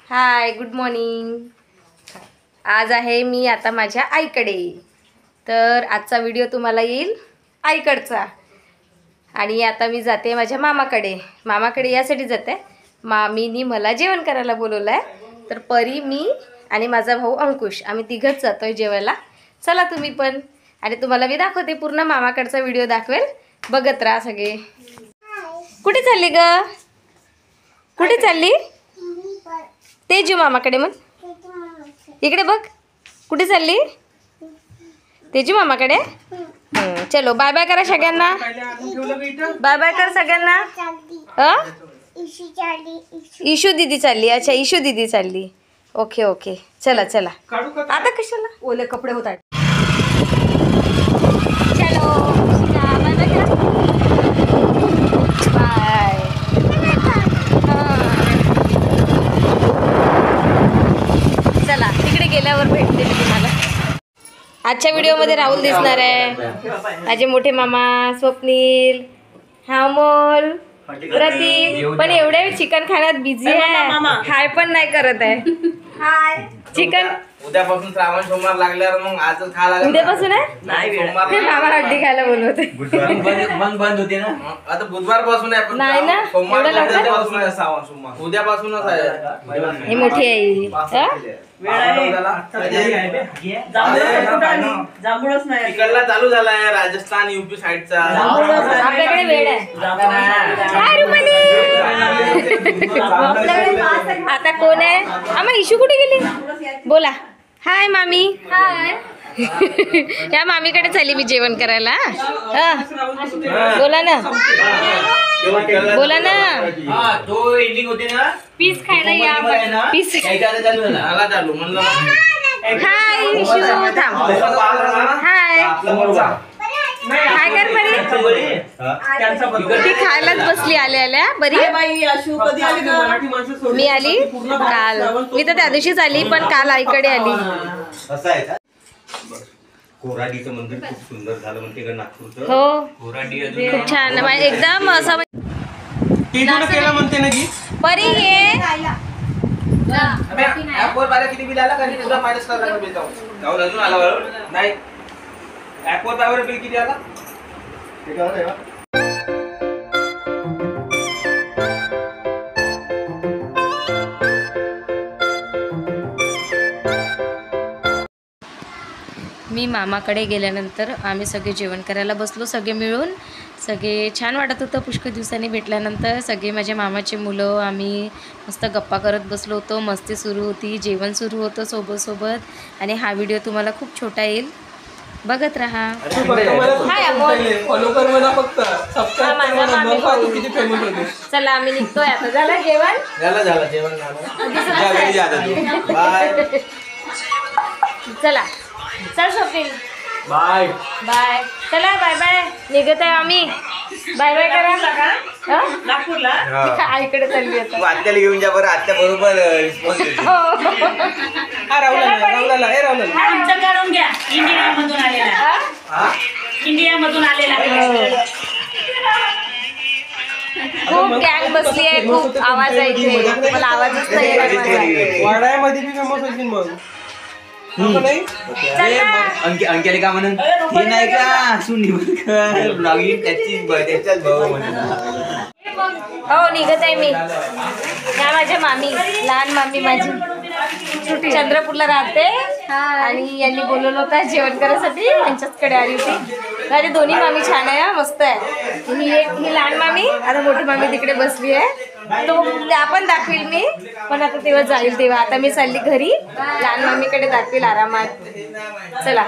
हाय, good morning. आज आहे मी आता माझ्या आईकडे. तर आजचा व्हिडिओ तुम्हाला येईल आईकडचा. आणि आता मी जाते माझ्या मामाकडे. मामाकडे यासाठी जाते, मामीनी मला जेवण करायला बोलवलं आहे. तर परी, मी आणि माझा भाऊ अंकुश आम्ही तिघंच जातो आहे जेवायला. चला तुम्ही पण. आणि तुम्हाला मी दाखवते, पूर्ण मामाकडचा व्हिडिओ दाखवेल, बघत राहा सगळे. कुठे चालली ग? कुठे चालली? तेजू मामाकडे. मग इकडे बघ, कुठे चालली? तेजू मामाकडे. चलो बाय बाय करा सगळ्यांना. बाय बाय कर सगळ्यांना. इशू दीदी चालली. अच्छा, इशू दीदी चालली. ओके ओके, चला चला. आता कशाला ओले कपडे होत आहेत. चलो बाय बाय करा. बाय. चला तिकडे गेल्यावर भेटते मी तुम्हाला. आजच्या व्हिडिओमध्ये राहुल दिसणार आहे, माझे मोठे मामा स्वप्नील, अमोल, प्रतीक. पण एवढे चिकन खाण्यात बिझी आहे, हाय पण नाही करत आहे. हाय. चिकन उद्यापासून श्रावण सोमवार लागल्यावर मग आजच खा लागेल. उद्यापासून आहे ते मामा हड्डी खायला बोलवते. मग बंद होते ना. आता बुधवार पासून आहे. नाही ना, सोमवार एवढं लवकर? उद्यापासून आहे श्रावण सोमवार. उद्यापासूनच आहे. ही मोठी आई. तिकडला चालू झालाय, राजस्थान युपी साईडचा. आपल्याकडे वेळ आहे. हाय रुपाली. आता कोण आहे? आम्हा इशू कुठे गेली? बोला. हाय मामी. हाय. या मामीकडे चालली मी जेवण करायला. बोला ना, बोला ना. तो एंडिंग होते ना, पीस खायला या. पीस चालू म्हणलं. हाय इशू. थांब. हाय. काय कर बरी? ती खायलाच बसली आल्या आल्या. बरी मी आली काल. मी तर त्या दिवशीच आली, पण काल आईकडे आली. असं आहे का? कोराडीचं मंदिर खूप सुंदर झालं म्हणते का नागपूरचं? हो, कोराडी खूप छान. एकदम असं केलं म्हणते ना की परी ये. ऍपवर बारा किती बिल आला? कारण तुला मायनस करायला बिल जाऊन अजून आला बरोबर नाही. ऍपवर बायवर बिल किती आला? मी मामाकडे गेल्यानंतर आम्ही सगळे जेवण करायला बसलो, सगळे मिळून. सगळे छान वाटत होतं. पुष्कळ दिवसांनी भेटल्यानंतर सगळे माझ्या मामाचे मुलं, आम्ही मस्त गप्पा करत बसलो होतो. मस्ती सुरू होती, जेवण सुरू होतं सोबत. आणि हा व्हिडिओ तुम्हाला खूप छोटा येईल, बघत राहा. हाय अमोल. चला आम्ही निघतोय आता. झालं जेवण? झालं जेवण झालं. बाय. चला चल स्वप्नील. Bye bye. चला बाय बाय. निघत आहे आम्ही. बाय बाय करा. नागपूरला आईकडे चालली आता. आत्याला घेऊन जा बरं. आत्या बरोबर रिस्पॉन्स देते. इंडियामधून आलेला खूप गँग बसली आहे, खूप आवाज आहे इथे. मला आवाजच नाही येणार माझा. वाड्यामध्ये बी फेमस होईल मग. अंक्याला का म्हणून हे नाही का सुनी ब्लॉगिंग त्याच्याच भाऊ म्हणून. हो, निघत आहे मी. या माझ्या मामी, लहान मामी माझी चंद्रपूरला राहते. आणि यांनी बोलवलं होतं जेवण करायसाठी, यांच्याचकडे आली होती. माझे दोन्ही मामी छान आहे, मस्त आहे. ही लहान मामी, आता मोठी मामी तिकडे बसली आहे. तो त्या पण दाखवील मी, पण आता तेव्हा जाईल तेव्हा. आता मी चालली घरी, लहान मामीकडे दाखवील आरामात. चला.